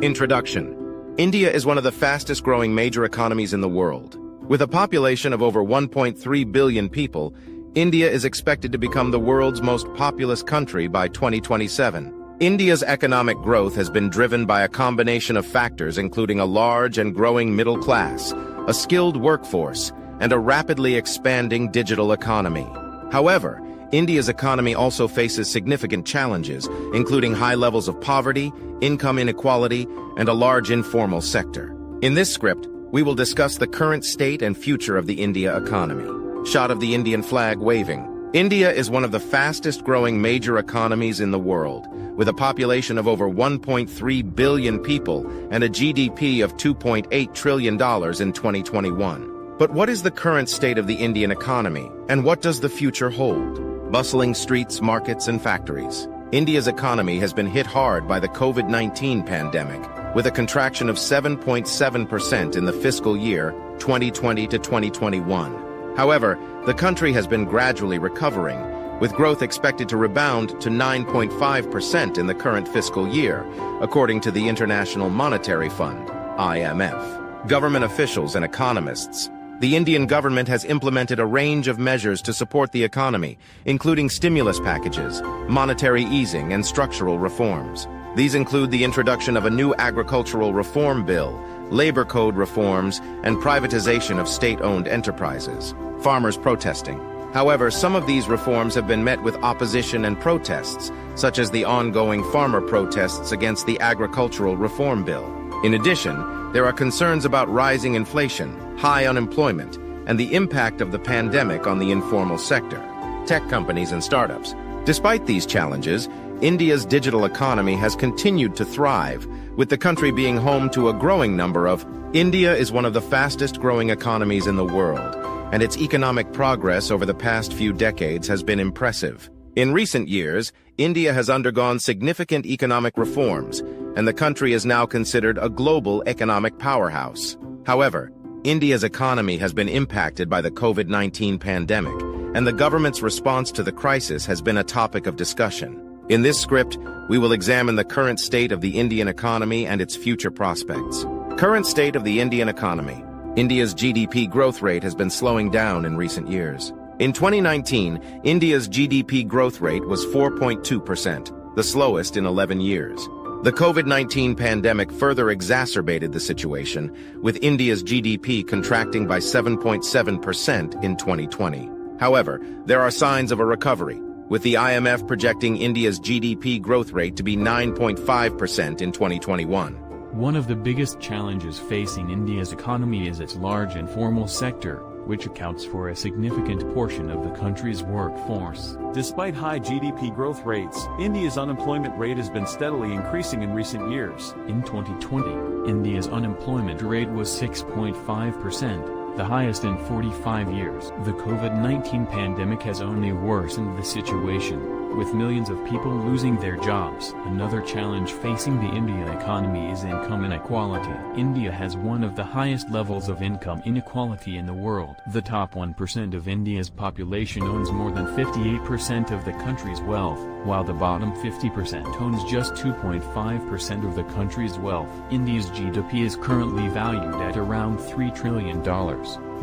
Introduction. India is one of the fastest-growing major economies in the world. With a population of over 1.3 billion people, India is expected to become the world's most populous country by 2027. India's economic growth has been driven by a combination of factors including a large and growing middle class, a skilled workforce, and a rapidly expanding digital economy. However, India's economy also faces significant challenges, including high levels of poverty, income inequality, and a large informal sector. In this script, we will discuss the current state and future of the India economy. Shot of the Indian flag waving. India is one of the fastest-growing major economies in the world, with a population of over 1.3 billion people and a GDP of $2.8 trillion in 2021. But what is the current state of the Indian economy, and what does the future hold? Bustling streets, markets, and factories. India's economy has been hit hard by the COVID-19 pandemic, with a contraction of 7.7% in the fiscal year 2020 to 2021. However, the country has been gradually recovering, with growth expected to rebound to 9.5% in the current fiscal year, according to the International Monetary Fund, IMF. Government officials and economists. The Indian government has implemented a range of measures to support the economy, including stimulus packages, monetary easing, and structural reforms. These include the introduction of a new agricultural reform bill, labor code reforms, and privatization of state-owned enterprises. Farmers protesting. However, some of these reforms have been met with opposition and protests, such as the ongoing farmer protests against the agricultural reform bill. In addition, there are concerns about rising inflation, high unemployment, and the impact of the pandemic on the informal sector, tech companies and startups. Despite these challenges, India's digital economy has continued to thrive, with the country being home to a growing number of. India is one of the fastest-growing economies in the world, and its economic progress over the past few decades has been impressive. In recent years, India has undergone significant economic reforms, and the country is now considered a global economic powerhouse. However, India's economy has been impacted by the COVID-19 pandemic, and the government's response to the crisis has been a topic of discussion. In this script, we will examine the current state of the Indian economy and its future prospects. Current state of the Indian economy. India's GDP growth rate has been slowing down in recent years. In 2019, India's GDP growth rate was 4.2%, the slowest in 11 years. The COVID-19 pandemic further exacerbated the situation, with India's GDP contracting by 7.7% in 2020. However, there are signs of a recovery, with the IMF projecting India's GDP growth rate to be 9.5% in 2021. One of the biggest challenges facing India's economy is its large informal sector, which accounts for a significant portion of the country's workforce. Despite high GDP growth rates, India's unemployment rate has been steadily increasing in recent years. In 2020, India's unemployment rate was 6.5%, the highest in 45 years. The COVID-19 pandemic has only worsened the situation, with millions of people losing their jobs. Another challenge facing the Indian economy is income inequality. India has one of the highest levels of income inequality in the world. The top 1% of India's population owns more than 58% of the country's wealth, while the bottom 50% owns just 2.5% of the country's wealth. India's GDP is currently valued at around $3 trillion,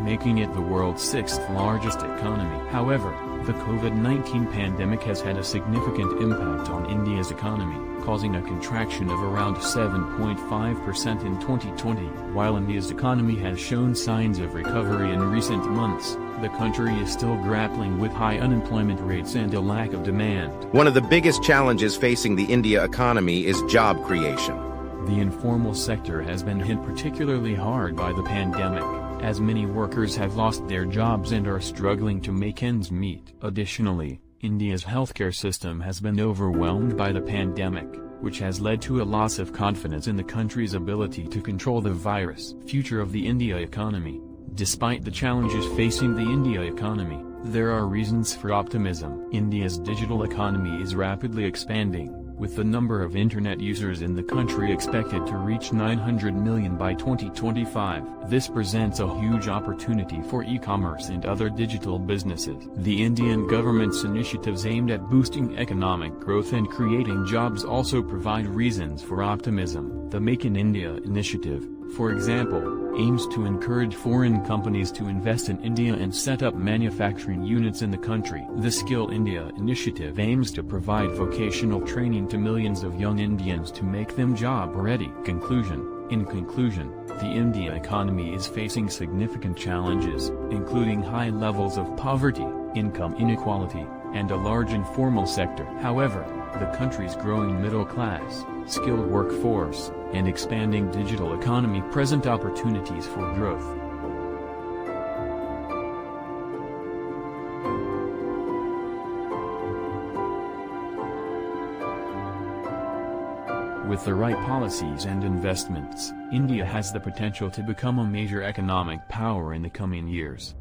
making it the world's sixth largest economy. However, the COVID-19 pandemic has had a significant impact on India's economy, causing a contraction of around 7.5% in 2020. While India's economy has shown signs of recovery in recent months, the country is still grappling with high unemployment rates and a lack of demand. One of the biggest challenges facing the India economy is job creation. The informal sector has been hit particularly hard by the pandemic, as many workers have lost their jobs and are struggling to make ends meet. Additionally, India's healthcare system has been overwhelmed by the pandemic, which has led to a loss of confidence in the country's ability to control the virus. Future of the India economy. Despite the challenges facing the India economy, there are reasons for optimism. India's digital economy is rapidly expanding, With the number of internet users in the country expected to reach 900 million by 2025, this presents a huge opportunity for e-commerce and other digital businesses. The Indian government's initiatives aimed at boosting economic growth and creating jobs also provide reasons for optimism. The Make in India initiative, for example, aims to encourage foreign companies to invest in India and set up manufacturing units in the country. The Skill India initiative aims to provide vocational training to millions of young Indians to make them job-ready. In conclusion, the India economy is facing significant challenges, including high levels of poverty, income inequality, and a large informal sector. However, the country's growing middle class, skilled workforce, and expanding digital economy present opportunities for growth. With the right policies and investments, India has the potential to become a major economic power in the coming years.